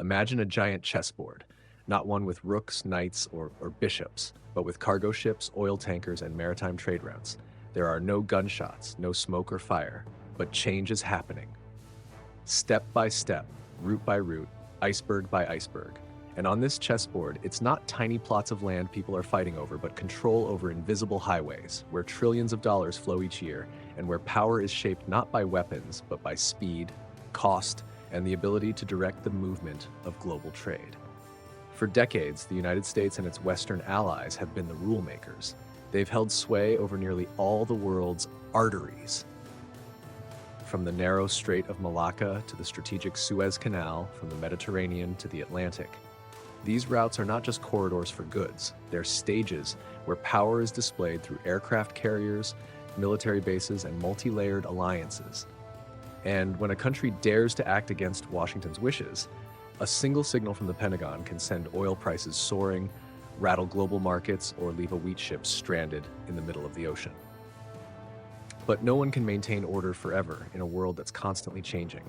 Imagine a giant chessboard, not one with rooks, knights, or bishops, but with cargo ships, oil tankers, and maritime trade routes. There are no gunshots, no smoke or fire, but change is happening. Step by step, route by route, iceberg by iceberg. And on this chessboard, it's not tiny plots of land people are fighting over, but control over invisible highways, where trillions of dollars flow each year, and where power is shaped not by weapons, but by speed, cost, and the ability to direct the movement of global trade. For decades, the United States and its Western allies have been the rule makers. They've held sway over nearly all the world's arteries. From the narrow Strait of Malacca to the strategic Suez Canal, from the Mediterranean to the Atlantic. These routes are not just corridors for goods, they're stages where power is displayed through aircraft carriers, military bases, and multi-layered alliances. And when a country dares to act against Washington's wishes, a single signal from the Pentagon can send oil prices soaring, rattle global markets, or leave a wheat ship stranded in the middle of the ocean. But no one can maintain order forever in a world that's constantly changing.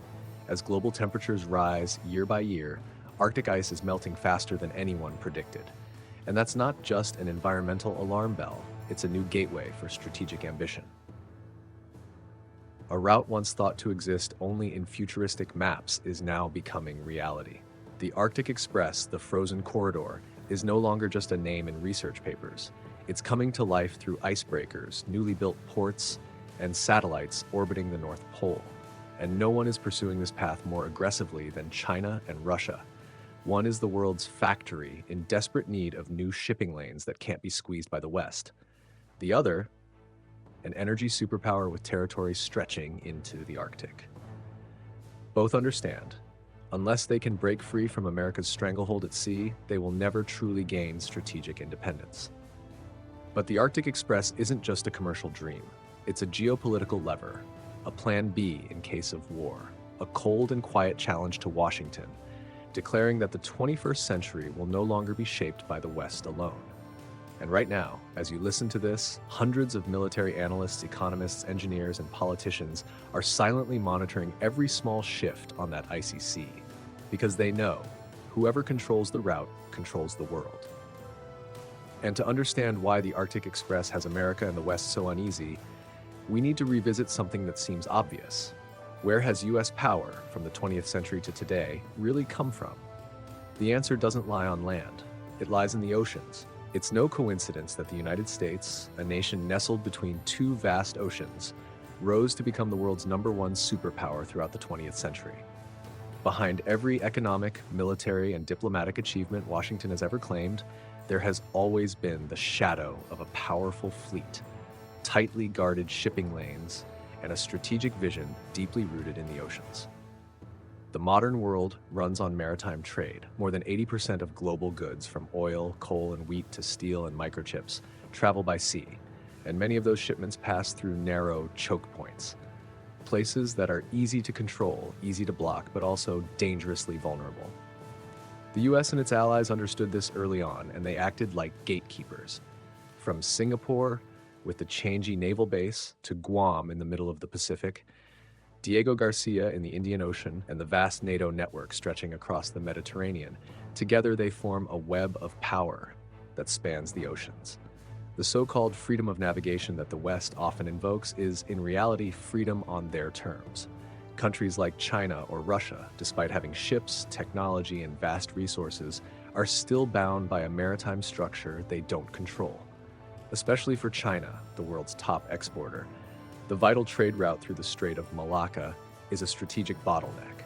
As global temperatures rise year by year, Arctic ice is melting faster than anyone predicted. And that's not just an environmental alarm bell, it's a new gateway for strategic ambition. A route once thought to exist only in futuristic maps is now becoming reality. The Arctic Express, the frozen corridor, is no longer just a name in research papers. It's coming to life through icebreakers, newly built ports, and satellites orbiting the North Pole. And no one is pursuing this path more aggressively than China and Russia. One is the world's factory in desperate need of new shipping lanes that can't be squeezed by the West. The other, an energy superpower with territory stretching into the Arctic. Both understand, unless they can break free from America's stranglehold at sea, they will never truly gain strategic independence. But the Arctic Express isn't just a commercial dream. It's a geopolitical lever, a plan B in case of war, a cold and quiet challenge to Washington, declaring that the 21st century will no longer be shaped by the West alone. And right now, as you listen to this, hundreds of military analysts, economists, engineers, and politicians are silently monitoring every small shift on that icy sea, because they know whoever controls the route controls the world. And to understand why the Arctic Express has America and the West so uneasy, we need to revisit something that seems obvious. Where has U.S. power, from the 20th century to today, really come from? The answer doesn't lie on land. It lies in the oceans. It's no coincidence that the United States, a nation nestled between two vast oceans, rose to become the world's #1 superpower throughout the 20th century. Behind every economic, military, and diplomatic achievement Washington has ever claimed, there has always been the shadow of a powerful fleet, tightly guarded shipping lanes, and a strategic vision deeply rooted in the oceans. The modern world runs on maritime trade. More than 80% of global goods, from oil, coal, and wheat to steel and microchips, travel by sea, and many of those shipments pass through narrow choke points, places that are easy to control, easy to block, but also dangerously vulnerable. The US and its allies understood this early on, and they acted like gatekeepers. From Singapore, with the Changi naval base, to Guam in the middle of the Pacific, Diego Garcia in the Indian Ocean, and the vast NATO network stretching across the Mediterranean, together they form a web of power that spans the oceans. The so-called freedom of navigation that the West often invokes is, in reality, freedom on their terms. Countries like China or Russia, despite having ships, technology, and vast resources, are still bound by a maritime structure they don't control. Especially for China, the world's top exporter, the vital trade route through the Strait of Malacca is a strategic bottleneck.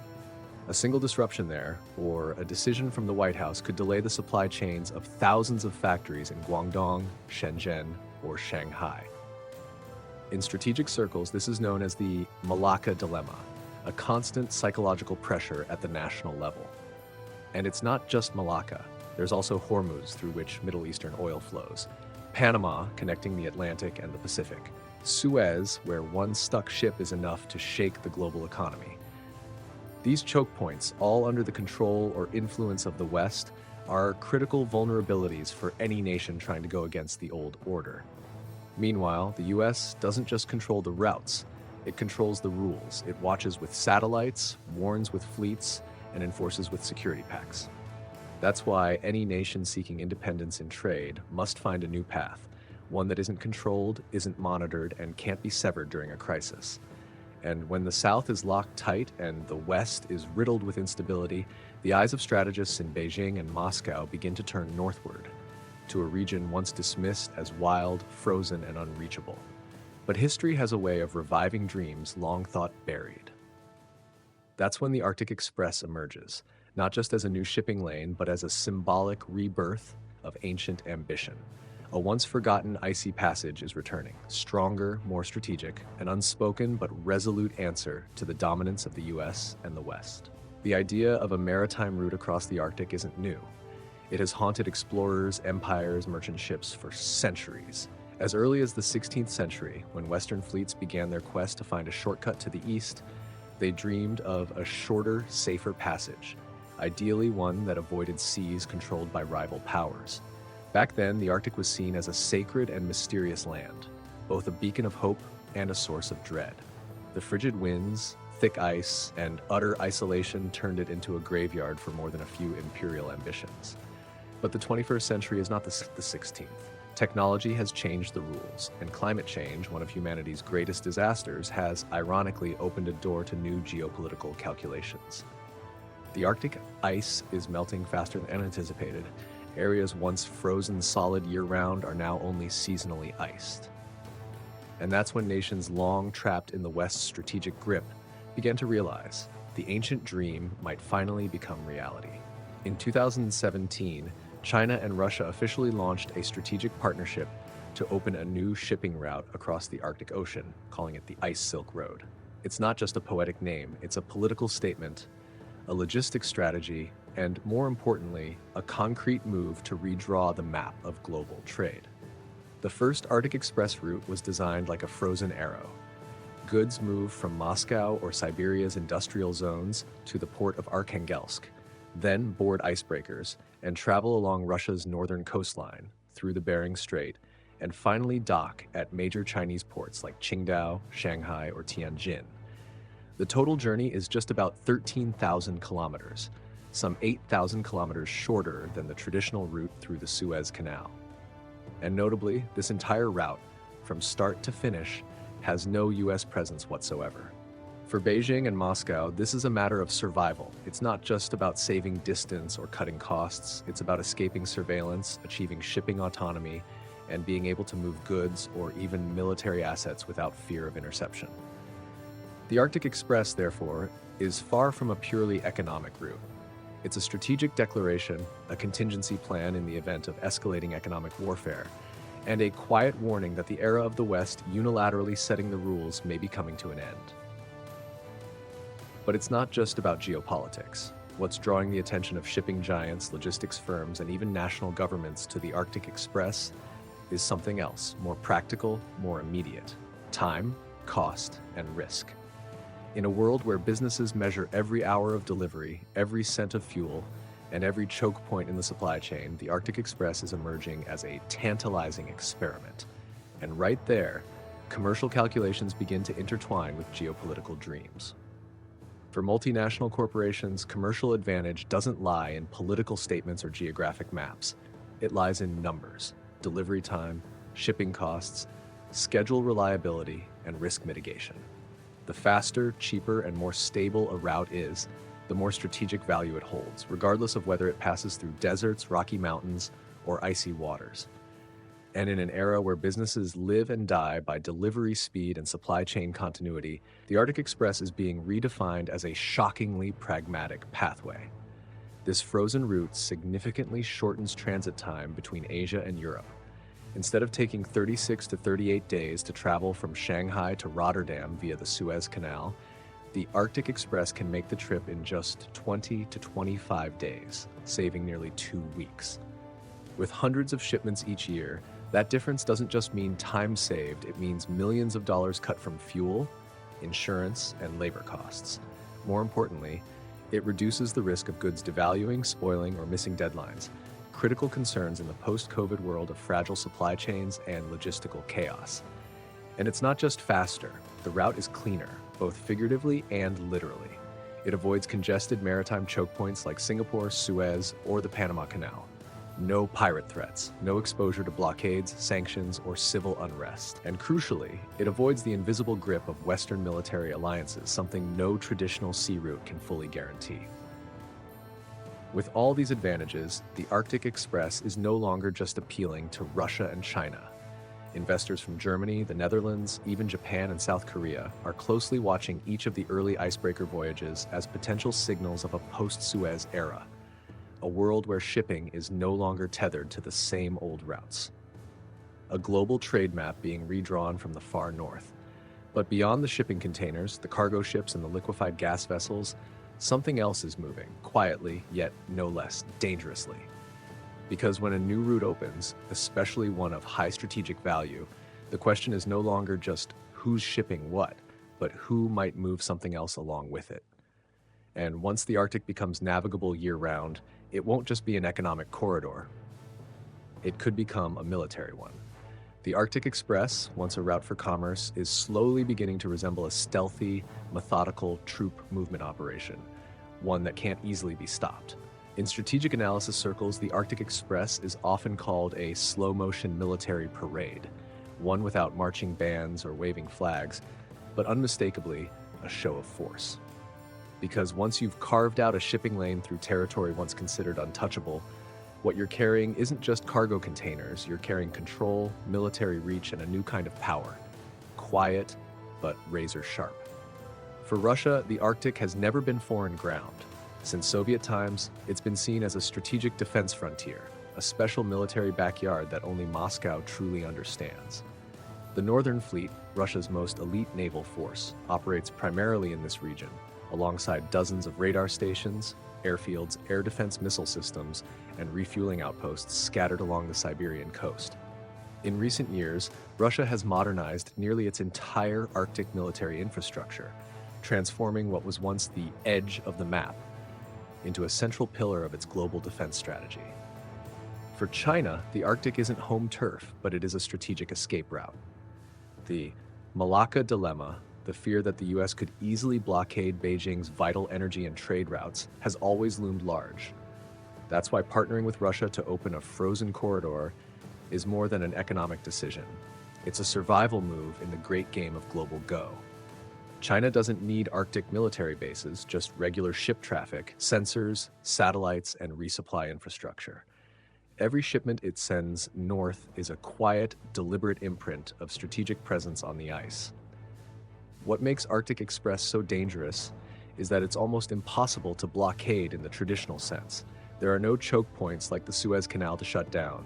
A single disruption there, or a decision from the White House, could delay the supply chains of thousands of factories in Guangdong, Shenzhen, or Shanghai. In strategic circles, this is known as the Malacca Dilemma, a constant psychological pressure at the national level. And it's not just Malacca. There's also Hormuz, through which Middle Eastern oil flows, Panama, connecting the Atlantic and the Pacific, Suez, where one stuck ship is enough to shake the global economy. These choke points, all under the control or influence of the West, are critical vulnerabilities for any nation trying to go against the old order. Meanwhile, the US doesn't just control the routes, it controls the rules. It watches with satellites, warns with fleets, and enforces with security pacts. That's why any nation seeking independence in trade must find a new path, one that isn't controlled, isn't monitored, and can't be severed during a crisis. And when the South is locked tight and the West is riddled with instability, the eyes of strategists in Beijing and Moscow begin to turn northward, to a region once dismissed as wild, frozen, and unreachable. But history has a way of reviving dreams long thought buried. That's when the Arctic Express emerges, not just as a new shipping lane, but as a symbolic rebirth of ancient ambition. A once-forgotten icy passage is returning, stronger, more strategic, an unspoken but resolute answer to the dominance of the U.S. and the West. The idea of a maritime route across the Arctic isn't new. It has haunted explorers, empires, merchant ships for centuries. As early as the 16th century, when Western fleets began their quest to find a shortcut to the east, they dreamed of a shorter, safer passage, ideally one that avoided seas controlled by rival powers. Back then, the Arctic was seen as a sacred and mysterious land, both a beacon of hope and a source of dread. The frigid winds, thick ice, and utter isolation turned it into a graveyard for more than a few imperial ambitions. But the 21st century is not the 16th. Technology has changed the rules, and climate change, one of humanity's greatest disasters, has ironically opened a door to new geopolitical calculations. The Arctic ice is melting faster than anticipated. Areas once frozen solid year-round are now only seasonally iced. And that's when nations long trapped in the West's strategic grip began to realize the ancient dream might finally become reality. In 2017, China and Russia officially launched a strategic partnership to open a new shipping route across the Arctic Ocean, calling it the Ice Silk Road. It's not just a poetic name, it's a political statement, a logistics strategy, and more importantly, a concrete move to redraw the map of global trade. The first Arctic Express route was designed like a frozen arrow. Goods move from Moscow or Siberia's industrial zones to the port of Arkhangelsk, then board icebreakers and travel along Russia's northern coastline through the Bering Strait, and finally dock at major Chinese ports like Qingdao, Shanghai, or Tianjin. The total journey is just about 13,000 kilometers, some 8,000 kilometers shorter than the traditional route through the Suez Canal. And notably, this entire route, from start to finish, has no U.S. presence whatsoever. For Beijing and Moscow, this is a matter of survival. It's not just about saving distance or cutting costs. It's about escaping surveillance, achieving shipping autonomy, and being able to move goods or even military assets without fear of interception. The Arctic Express, therefore, is far from a purely economic route. It's a strategic declaration, a contingency plan in the event of escalating economic warfare, and a quiet warning that the era of the West unilaterally setting the rules may be coming to an end. But it's not just about geopolitics. What's drawing the attention of shipping giants, logistics firms, and even national governments to the Arctic Express is something else, more practical, more immediate: time, cost, and risk. In a world where businesses measure every hour of delivery, every cent of fuel, and every choke point in the supply chain, the Arctic Express is emerging as a tantalizing experiment. And right there, commercial calculations begin to intertwine with geopolitical dreams. For multinational corporations, commercial advantage doesn't lie in political statements or geographic maps. It lies in numbers, delivery time, shipping costs, schedule reliability, and risk mitigation. The faster, cheaper, and more stable a route is, the more strategic value it holds, regardless of whether it passes through deserts, rocky mountains, or icy waters. And in an era where businesses live and die by delivery speed and supply chain continuity, the Arctic Express is being redefined as a shockingly pragmatic pathway. This frozen route significantly shortens transit time between Asia and Europe. Instead of taking 36 to 38 days to travel from Shanghai to Rotterdam via the Suez Canal, the Arctic Express can make the trip in just 20 to 25 days, saving nearly 2 weeks. With hundreds of shipments each year, that difference doesn't just mean time saved, it means millions of dollars cut from fuel, insurance, and labor costs. More importantly, it reduces the risk of goods devaluing, spoiling, or missing deadlines, critical concerns in the post-COVID world of fragile supply chains and logistical chaos. And it's not just faster, the route is cleaner, both figuratively and literally. It avoids congested maritime choke points like Singapore, Suez, or the Panama Canal. No pirate threats, no exposure to blockades, sanctions, or civil unrest. And crucially, it avoids the invisible grip of Western military alliances, something no traditional sea route can fully guarantee. With all these advantages, the Arctic Express is no longer just appealing to Russia and China. Investors from Germany, the Netherlands, even Japan and South Korea are closely watching each of the early icebreaker voyages as potential signals of a post-Suez era, a world where shipping is no longer tethered to the same old routes. A global trade map being redrawn from the far north. But beyond the shipping containers, the cargo ships and the liquefied gas vessels, something else is moving, quietly, yet no less dangerously. Because when a new route opens, especially one of high strategic value, the question is no longer just who's shipping what, but who might move something else along with it. And once the Arctic becomes navigable year-round, it won't just be an economic corridor. It could become a military one. The Arctic Express, once a route for commerce, is slowly beginning to resemble a stealthy, methodical troop movement operation, one that can't easily be stopped. In strategic analysis circles, the Arctic Express is often called a slow-motion military parade, one without marching bands or waving flags, but unmistakably a show of force. Because once you've carved out a shipping lane through territory once considered untouchable, what you're carrying isn't just cargo containers, you're carrying control, military reach, and a new kind of power. Quiet, but razor sharp. For Russia, the Arctic has never been foreign ground. Since Soviet times, it's been seen as a strategic defense frontier, a special military backyard that only Moscow truly understands. The Northern Fleet, Russia's most elite naval force, operates primarily in this region, alongside dozens of radar stations, airfields, air defense missile systems, and refueling outposts scattered along the Siberian coast. In recent years, Russia has modernized nearly its entire Arctic military infrastructure, transforming what was once the edge of the map into a central pillar of its global defense strategy. For China, the Arctic isn't home turf, but it is a strategic escape route. The Malacca dilemma, the fear that the U.S. could easily blockade Beijing's vital energy and trade routes, has always loomed large. That's why partnering with Russia to open a frozen corridor is more than an economic decision. It's a survival move in the great game of global Go. China doesn't need Arctic military bases, just regular ship traffic, sensors, satellites, and resupply infrastructure. Every shipment it sends north is a quiet, deliberate imprint of strategic presence on the ice. What makes Arctic Express so dangerous is that it's almost impossible to blockade in the traditional sense. There are no choke points like the Suez Canal to shut down,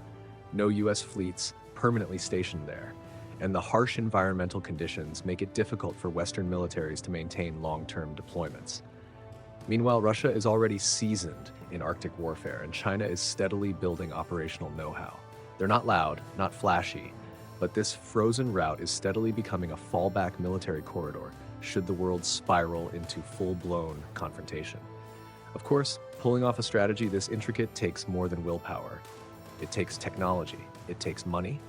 no U.S. fleets permanently stationed there, and the harsh environmental conditions make it difficult for Western militaries to maintain long-term deployments. Meanwhile, Russia is already seasoned in Arctic warfare, and China is steadily building operational know-how. They're not loud, not flashy, but this frozen route is steadily becoming a fallback military corridor should the world spiral into full-blown confrontation. Of course, pulling off a strategy this intricate takes more than willpower. It takes technology, it takes money,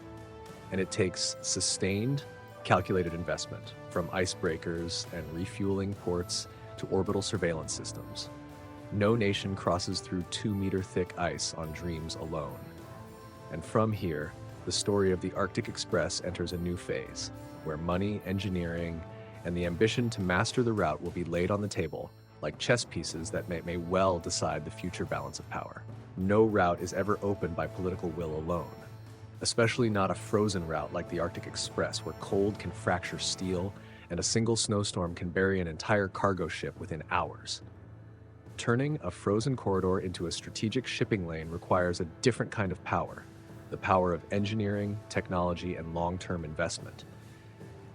and it takes sustained, calculated investment, from icebreakers and refueling ports to orbital surveillance systems. No nation crosses through 2-meter-thick ice on dreams alone. And from here, the story of the Arctic Express enters a new phase, where money, engineering, and the ambition to master the route will be laid on the table like chess pieces that may well decide the future balance of power. No route is ever opened by political will alone, especially not a frozen route like the Arctic Express, where cold can fracture steel and a single snowstorm can bury an entire cargo ship within hours. Turning a frozen corridor into a strategic shipping lane requires a different kind of power, the power of engineering, technology, and long-term investment.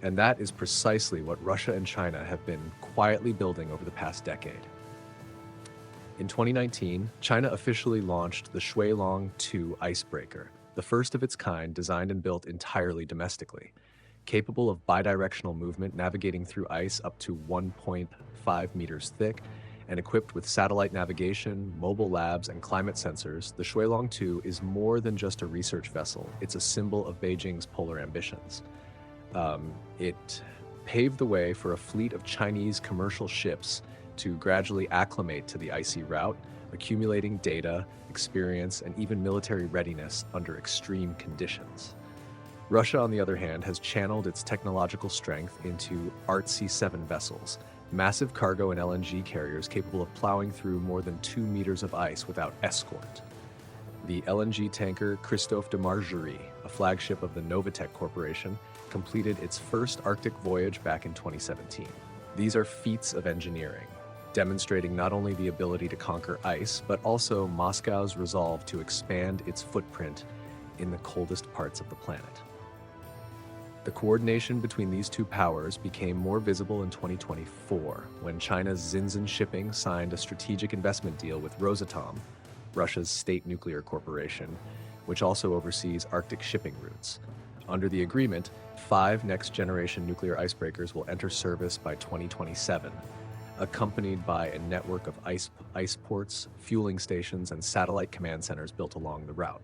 And that is precisely what Russia and China have been quietly building over the past decade. In 2019, China officially launched the Shuilong-2 icebreaker, the first of its kind designed and built entirely domestically, capable of bidirectional movement navigating through ice up to 1.5 meters thick, and equipped with satellite navigation, mobile labs, and climate sensors. The Shuilong-2 is more than just a research vessel. It's a symbol of Beijing's polar ambitions. It paved the way for a fleet of Chinese commercial ships to gradually acclimate to the icy route, accumulating data, experience, and even military readiness under extreme conditions. Russia, on the other hand, has channeled its technological strength into ART-C-7 vessels, massive cargo and LNG carriers capable of plowing through more than 2 meters of ice without escort. The LNG tanker Christophe de Margerie, a flagship of the Novatek Corporation, completed its first Arctic voyage back in 2017. These are feats of engineering, demonstrating not only the ability to conquer ice, but also Moscow's resolve to expand its footprint in the coldest parts of the planet. The coordination between these two powers became more visible in 2024 when China's Xinzhen Shipping signed a strategic investment deal with Rosatom, Russia's state nuclear corporation, which also oversees Arctic shipping routes. Under the agreement, 5 next-generation nuclear icebreakers will enter service by 2027, accompanied by a network of ice ports, fueling stations, and satellite command centers built along the route.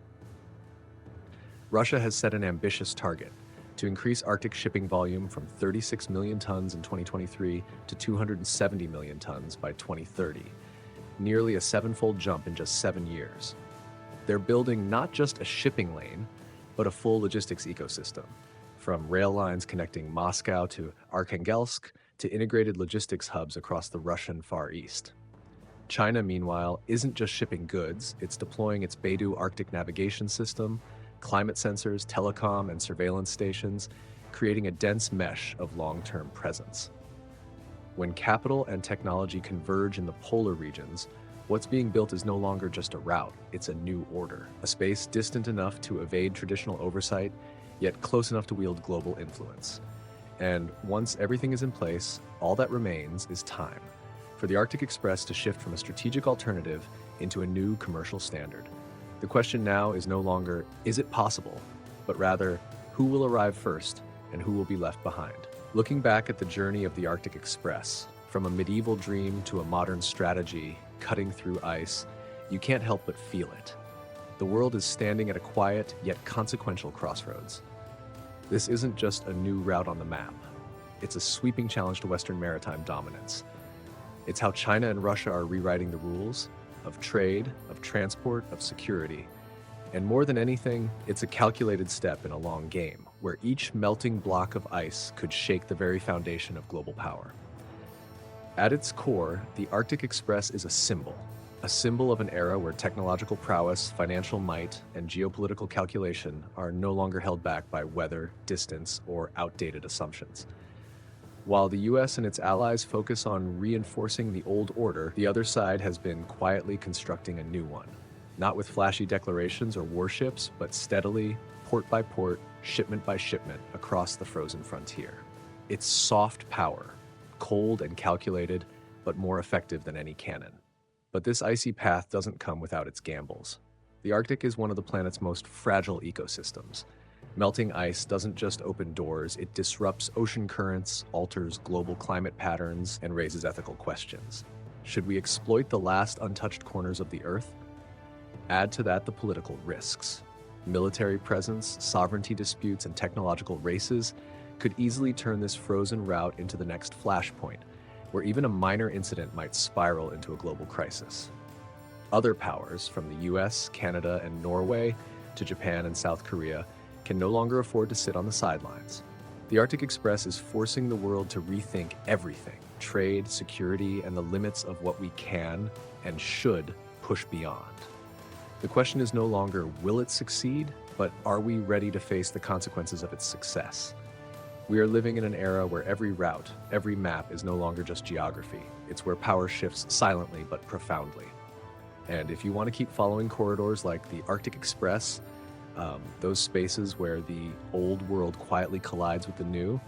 Russia has set an ambitious target to increase Arctic shipping volume from 36 million tons in 2023 to 270 million tons by 2030, nearly a 7-fold jump in just 7 years. They're building not just a shipping lane, but a full logistics ecosystem, from rail lines connecting Moscow to Arkhangelsk to integrated logistics hubs across the Russian Far East. China, meanwhile, isn't just shipping goods, it's deploying its Beidou Arctic navigation system, climate sensors, telecom, and surveillance stations, creating a dense mesh of long-term presence. When capital and technology converge in the polar regions, what's being built is no longer just a route, it's a new order, a space distant enough to evade traditional oversight, yet close enough to wield global influence. And once everything is in place, all that remains is time for the Arctic Express to shift from a strategic alternative into a new commercial standard. The question now is no longer, is it possible, but rather, who will arrive first and who will be left behind? Looking back at the journey of the Arctic Express, from a medieval dream to a modern strategy cutting through ice, you can't help but feel it. The world is standing at a quiet yet consequential crossroads. This isn't just a new route on the map. It's a sweeping challenge to Western maritime dominance. It's how China and Russia are rewriting the rules of trade, of transport, of security. And more than anything, it's a calculated step in a long game, where each melting block of ice could shake the very foundation of global power. At its core, the Arctic Express is a symbol of an era where technological prowess, financial might, and geopolitical calculation are no longer held back by weather, distance, or outdated assumptions. While the U.S. and its allies focus on reinforcing the old order, the other side has been quietly constructing a new one. Not with flashy declarations or warships, but steadily, port by port, shipment by shipment, across the frozen frontier. It's soft power, cold and calculated, but more effective than any cannon. But this icy path doesn't come without its gambles. The Arctic is one of the planet's most fragile ecosystems. Melting ice doesn't just open doors, it disrupts ocean currents, alters global climate patterns, and raises ethical questions. Should we exploit the last untouched corners of the Earth? Add to that the political risks. Military presence, sovereignty disputes, and technological races could easily turn this frozen route into the next flashpoint, where even a minor incident might spiral into a global crisis. Other powers, from the US, Canada, and Norway to Japan and South Korea, can no longer afford to sit on the sidelines. The Arctic Express is forcing the world to rethink everything: trade, security, and the limits of what we can and should push beyond. The question is no longer, will it succeed, but are we ready to face the consequences of its success? We are living in an era where every route, every map is no longer just geography. It's where power shifts silently but profoundly. And if you want to keep following corridors like the Arctic Express, those spaces where the old world quietly collides with the new,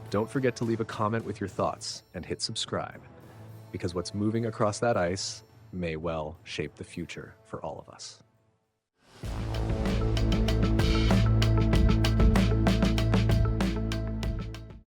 don't forget to leave a comment with your thoughts and hit subscribe, because what's moving across that ice may well shape the future for all of us.